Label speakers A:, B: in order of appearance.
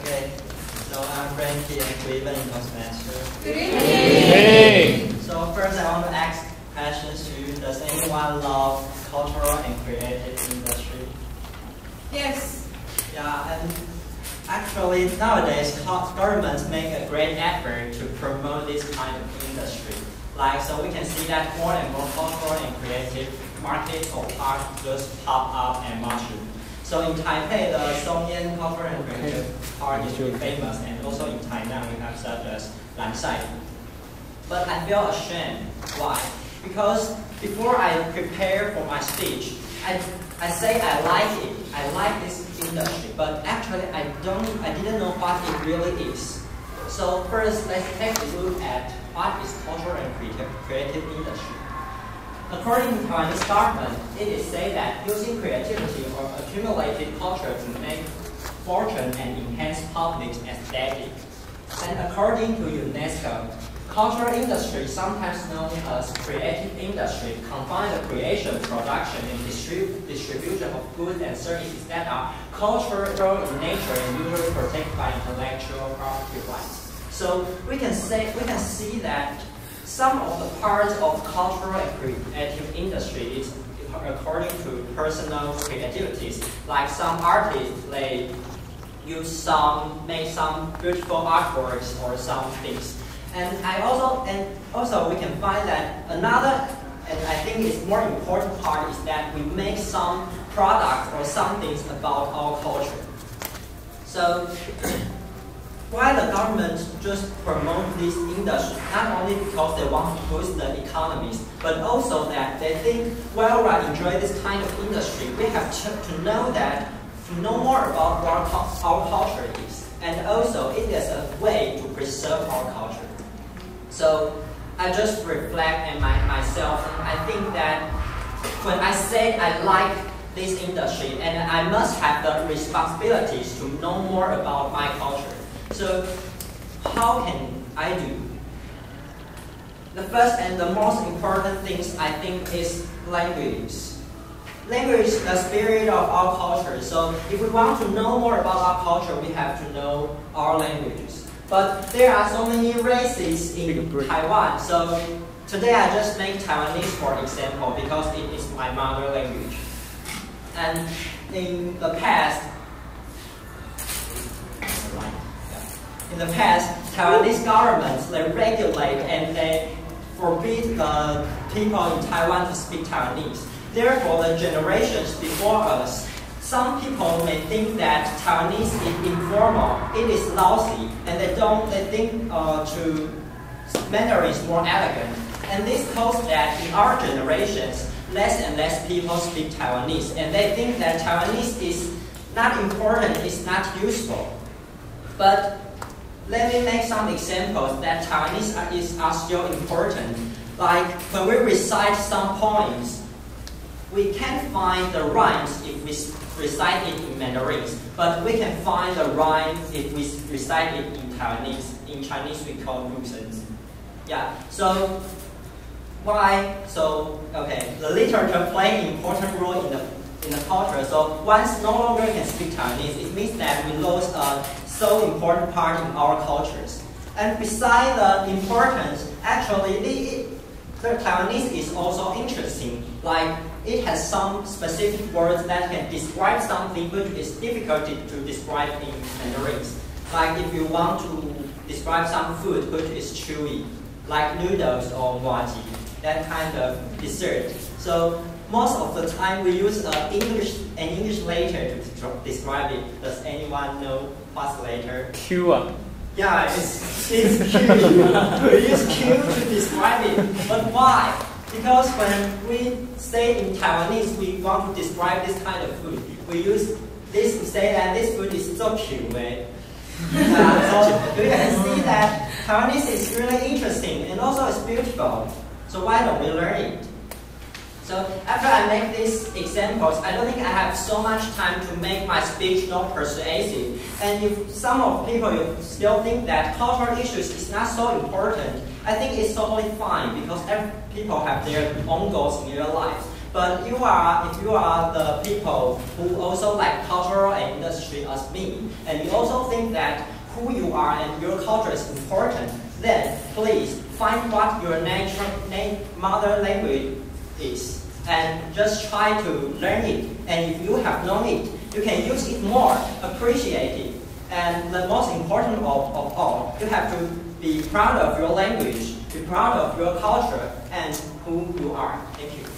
A: Okay, so I'm Franky and Cleveland in Toastmaster.
B: Good evening!
A: So first I want to ask questions to you. Does anyone love cultural and creative industry?
B: Yes.
A: Yeah, and actually nowadays governments make a great effort to promote this kind of industry. Like, so we can see that more and more cultural and creative markets or art just pop up and mushroom. So in Taipei, the Songyan cultural and creative art is really famous, and also in Tainan we have such as Lansai. But I feel ashamed. Why? Because before I prepare for my speech, I say I like it. I like this industry, but actually I didn't know what it really is. So first, let's take a look at what is cultural and creative industry. According to Taiwanese government, it is said that using creativity or accumulated culture to make fortune and enhance public aesthetic. And according to UNESCO, cultural industry, sometimes known as creative industry, combine the creation, production, and distribution of goods and services that are cultural in nature and usually protected by intellectual property rights. So we can see that some of the parts of cultural and creative industry is according to personal creativities. Like some artists, they make some beautiful artworks or some things. And also we can find that another, and I think it's more important part, is that we make some products or some things about our culture. So why the government just promote this industry? Not only because they want to boost the economies, but also that they think, well, we enjoy this kind of industry, we have to know more about what our culture is. And also it is a way to preserve our culture. So I just reflect on myself, and I think that when I say I like this industry, and I must have the responsibilities to know more about my culture. So how can I do? The first and the most important things I think is language. Language is the spirit of our culture. So if we want to know more about our culture, we have to know our languages. But there are so many races in Taiwan. So today I just make Taiwanese for example because it is my mother language. And in the past, Taiwanese governments, they regulate and they forbid the people in Taiwan to speak Taiwanese. Therefore, the generations before us, some people may think that Taiwanese is informal, it is lousy, and they think Mandarin is more elegant. And this caused that in our generations, less and less people speak Taiwanese, and they think that Taiwanese is not important, it's not useful. But let me make some examples that Taiwanese are still important. Like when we recite some poems, we can't find the rhymes if we recite it in Mandarin, but we can find the rhyme if we recite it in Taiwanese. In Chinese we call nuisance. Yeah, so why? So, okay, the literature play an important role in the culture. So once no longer can speak Taiwanese, it means that we lost a so important part in our cultures. And beside the importance, actually the Taiwanese is also interesting. Like it has some specific words that can describe something which is difficult to describe in Mandarin. Like if you want to describe some food which is chewy, like noodles or muaji, that kind of dessert. So most of the time we use an English letter to describe it. Does anyone know what's letter?
C: Q.
A: Yeah, it's Q. We use Q to describe it. But why? Because when we say in Taiwanese we want to describe this kind of food, we use this to say that this food is so cute. So you can see that Taiwanese is really interesting and also it's beautiful. So why don't we learn it? So after I make these examples, I don't think I have so much time to make my speech not persuasive. And if some of people you still think that cultural issues is not so important, I think it's totally fine because people have their own goals in their lives. But if you are the people who also like cultural and industry as me, and you also think that who you are and your culture is important, then please find what your mother language is and just try to learn it. And if you have known it, you can use it more, appreciate it. And the most important of all, you have to be proud of your language, be proud of your culture and who you are. Thank you.